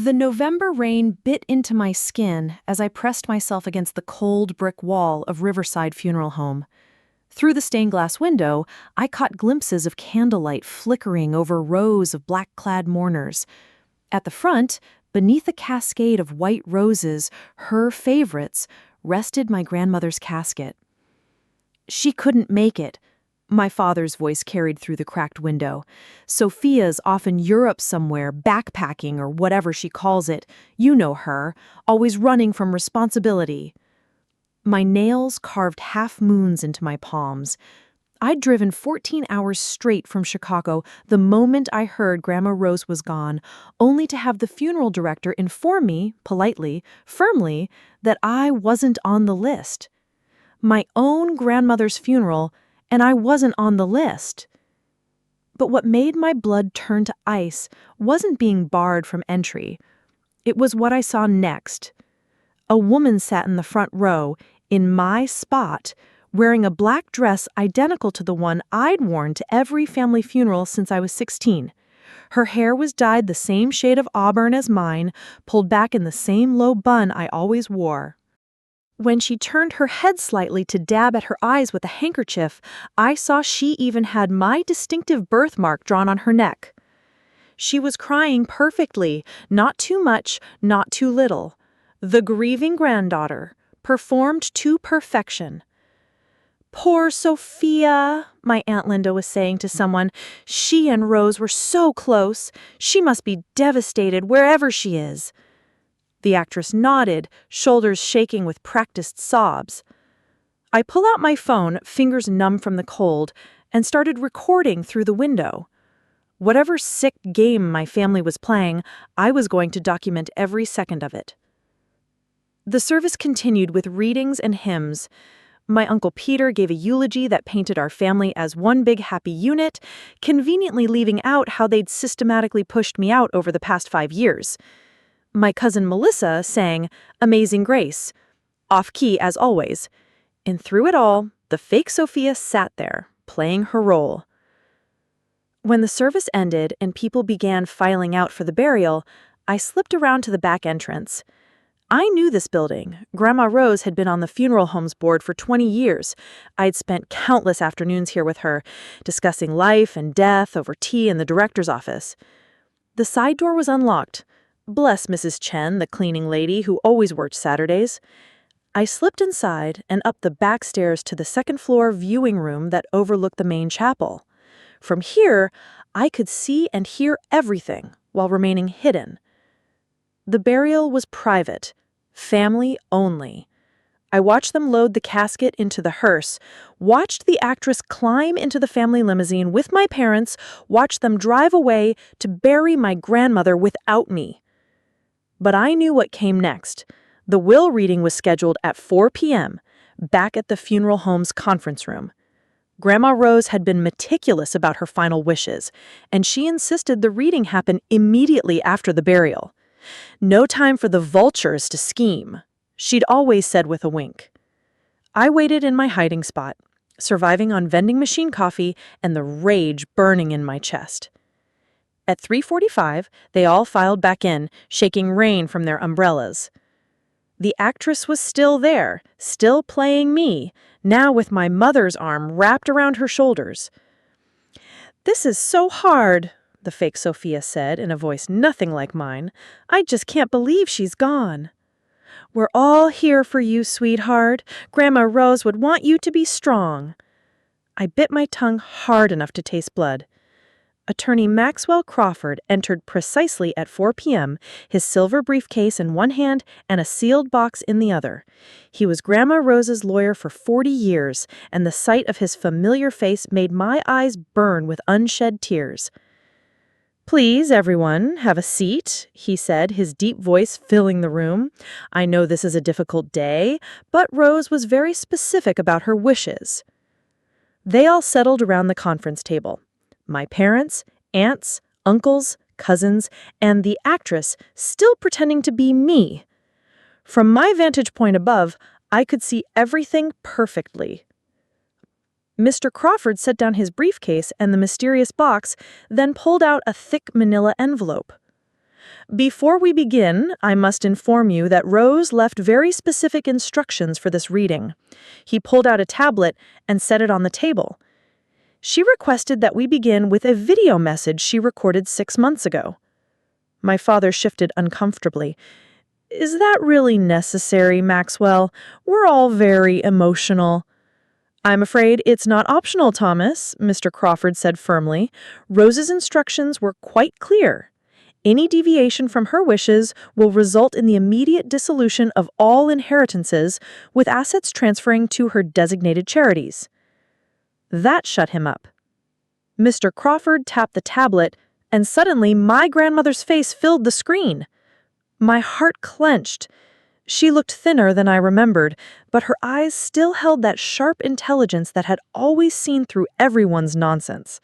The November rain bit into my skin as I pressed myself against the cold brick wall of Riverside Funeral Home. Through the stained glass window, I caught glimpses of candlelight flickering over rows of black-clad mourners. At the front, beneath a cascade of white roses, her favorites, rested my grandmother's casket. "She couldn't make it," my father's voice carried through the cracked window. "Sophia's off in Europe somewhere, backpacking or whatever she calls it. You know her, always running from responsibility." My nails carved half-moons into my palms. I'd driven 14 hours straight from Chicago the moment I heard Grandma Rose was gone, only to have the funeral director inform me, politely, firmly, that I wasn't on the list. My own grandmother's funeral, and I wasn't on the list. But what made my blood turn to ice wasn't being barred from entry. It was what I saw next. A woman sat in the front row, in my spot, wearing a black dress identical to the one I'd worn to every family funeral since I was 16. Her hair was dyed the same shade of auburn as mine, pulled back in the same low bun I always wore. When she turned her head slightly to dab at her eyes with a handkerchief, I saw she even had my distinctive birthmark drawn on her neck. She was crying perfectly, not too much, not too little. The grieving granddaughter, performed to perfection. "Poor Sophia," my Aunt Linda was saying to someone. "She and Rose were so close. She must be devastated wherever she is." The actress nodded, shoulders shaking with practiced sobs. I pull out my phone, fingers numb from the cold, and started recording through the window. Whatever sick game my family was playing, I was going to document every second of it. The service continued with readings and hymns. My Uncle Peter gave a eulogy that painted our family as one big happy unit, conveniently leaving out how they'd systematically pushed me out over the past 5 years. My cousin Melissa sang Amazing Grace, off-key as always. And through it all, the fake Sophia sat there, playing her role. When the service ended and people began filing out for the burial, I slipped around to the back entrance. I knew this building. Grandma Rose had been on the funeral homes board for 20 years. I'd spent countless afternoons here with her, discussing life and death over tea in the director's office. The side door was unlocked. Bless Mrs. Chen, the cleaning lady who always worked Saturdays. I slipped inside and up the back stairs to the second-floor viewing room that overlooked the main chapel. From here, I could see and hear everything while remaining hidden. The burial was private, family only. I watched them load the casket into the hearse, watched the actress climb into the family limousine with my parents, watched them drive away to bury my grandmother without me. But I knew what came next. The will reading was scheduled at 4 p.m., back at the funeral home's conference room. Grandma Rose had been meticulous about her final wishes, and she insisted the reading happen immediately after the burial. No time for the vultures to scheme, she'd always said with a wink. I waited in my hiding spot, surviving on vending machine coffee and the rage burning in my chest. At 3:45, they all filed back in, shaking rain from their umbrellas. The actress was still there, still playing me, now with my mother's arm wrapped around her shoulders. "This is so hard," the fake Sophia said in a voice nothing like mine. "I just can't believe she's gone." "We're all here for you, sweetheart. Grandma Rose would want you to be strong." I bit my tongue hard enough to taste blood. Attorney Maxwell Crawford entered precisely at 4 p.m., his silver briefcase in one hand and a sealed box in the other. He was Grandma Rose's lawyer for 40 years, and the sight of his familiar face made my eyes burn with unshed tears. "Please, everyone, have a seat," he said, his deep voice filling the room. "I know this is a difficult day, but Rose was very specific about her wishes." They all settled around the conference table. My parents, aunts, uncles, cousins, and the actress still pretending to be me. From my vantage point above, I could see everything perfectly. Mr. Crawford set down his briefcase and the mysterious box, then pulled out a thick manila envelope. Before we begin, I must inform you that Rose left very specific instructions for this reading. He pulled out a tablet and set it on the table. She requested that we begin with a video message she recorded 6 months ago. My father shifted uncomfortably. Is that really necessary, Maxwell? We're all very emotional. I'm afraid it's not optional, Thomas, Mr. Crawford said firmly. Rose's instructions were quite clear. Any deviation from her wishes will result in the immediate dissolution of all inheritances, with assets transferring to her designated charities. That shut him up. Mr. Crawford tapped the tablet, and suddenly my grandmother's face filled the screen. My heart clenched. She looked thinner than I remembered, but her eyes still held that sharp intelligence that had always seen through everyone's nonsense.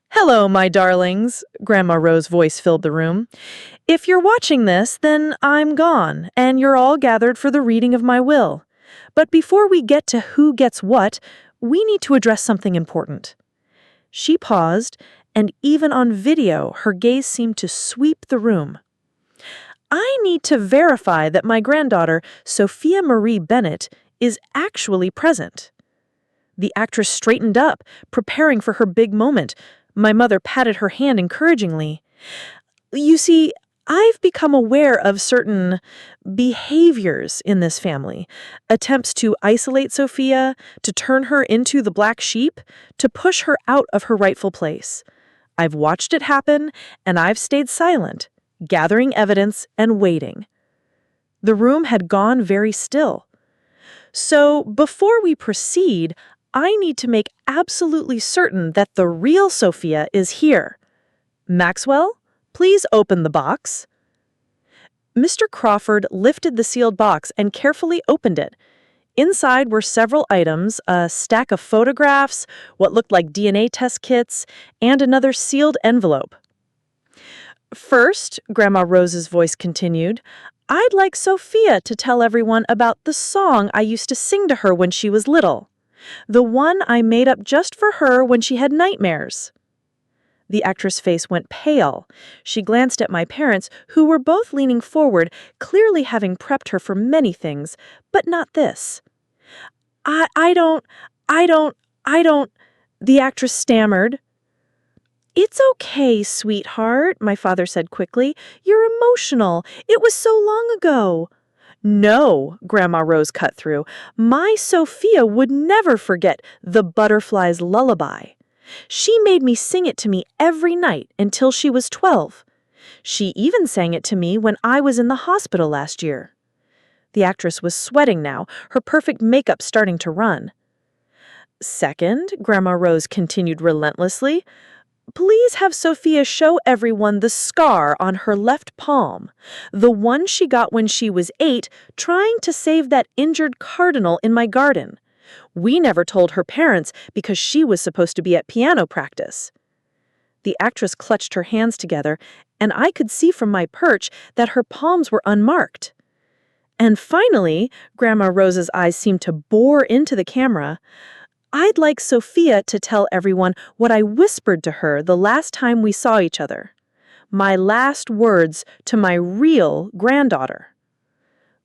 "Hello, my darlings," Grandma Rose's voice filled the room. "If you're watching this, then I'm gone, and you're all gathered for the reading of my will. But before we get to who gets what, we need to address something important." She paused, and even on video, her gaze seemed to sweep the room. "I need to verify that my granddaughter, Sophia Marie Bennett, is actually present." The actress straightened up, preparing for her big moment. My mother patted her hand encouragingly. "You see, I've become aware of certain behaviors in this family. Attempts to isolate Sophia, to turn her into the black sheep, to push her out of her rightful place. I've watched it happen, and I've stayed silent, gathering evidence and waiting." The room had gone very still. "So, before we proceed, I need to make absolutely certain that the real Sophia is here. Maxwell, please open the box." Mr. Crawford lifted the sealed box and carefully opened it. Inside were several items, a stack of photographs, what looked like DNA test kits, and another sealed envelope. "First," Grandma Rose's voice continued, "I'd like Sophia to tell everyone about the song I used to sing to her when she was little. The one I made up just for her when she had nightmares." The actress' face went pale. She glanced at my parents, who were both leaning forward, clearly having prepped her for many things, but not this. I don't, the actress stammered. "It's okay, sweetheart," my father said quickly. "You're emotional. It was so long ago." "No," Grandma Rose cut through. "My Sophia would never forget the Butterfly's Lullaby. She made me sing it to me every night until she was 12. She even sang it to me when I was in the hospital last year." The actress was sweating now, her perfect makeup starting to run. "Second," Grandma Rose continued relentlessly, "please have Sophia show everyone the scar on her left palm, the one she got when she was 8, trying to save that injured cardinal in my garden. We never told her parents because she was supposed to be at piano practice." The actress clutched her hands together, and I could see from my perch that her palms were unmarked. "And finally," Grandma Rose's eyes seemed to bore into the camera, "I'd like Sophia to tell everyone what I whispered to her the last time we saw each other. My last words to my real granddaughter."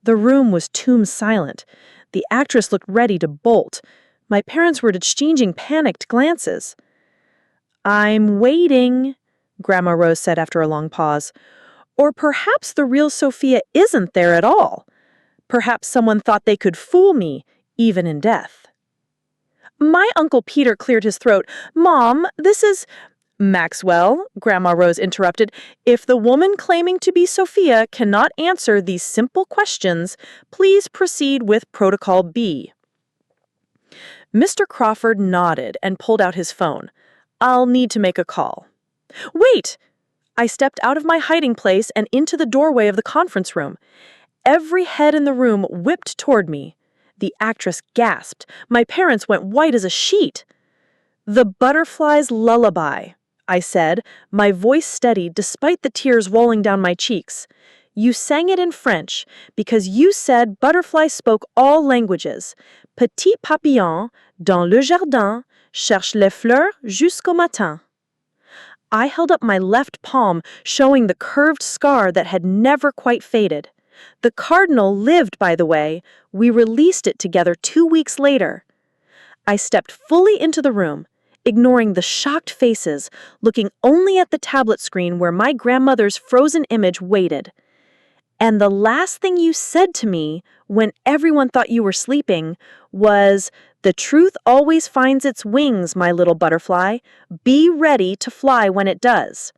The room was tomb silent. The actress looked ready to bolt. My parents were exchanging panicked glances. "I'm waiting," Grandma Rose said after a long pause. "Or perhaps the real Sophia isn't there at all. Perhaps someone thought they could fool me, even in death." My Uncle Peter cleared his throat. "Mom, this is—" "Maxwell," Grandma Rose interrupted, "if the woman claiming to be Sophia cannot answer these simple questions, please proceed with Protocol B." Mr. Crawford nodded and pulled out his phone. "I'll need to make a call." "Wait!" I stepped out of my hiding place and into the doorway of the conference room. Every head in the room whipped toward me. The actress gasped. My parents went white as a sheet. "The Butterfly's Lullaby," I said, my voice steady despite the tears rolling down my cheeks. "You sang it in French because you said butterflies spoke all languages. Petit papillon, dans le jardin, cherche les fleurs jusqu'au matin." I held up my left palm, showing the curved scar that had never quite faded. The cardinal lived, by the way. We released it together 2 weeks later. I stepped fully into the room, ignoring the shocked faces, looking only at the tablet screen where my grandmother's frozen image waited. And the last thing you said to me, when everyone thought you were sleeping, was, "The truth always finds its wings, my little butterfly. Be ready to fly when it does."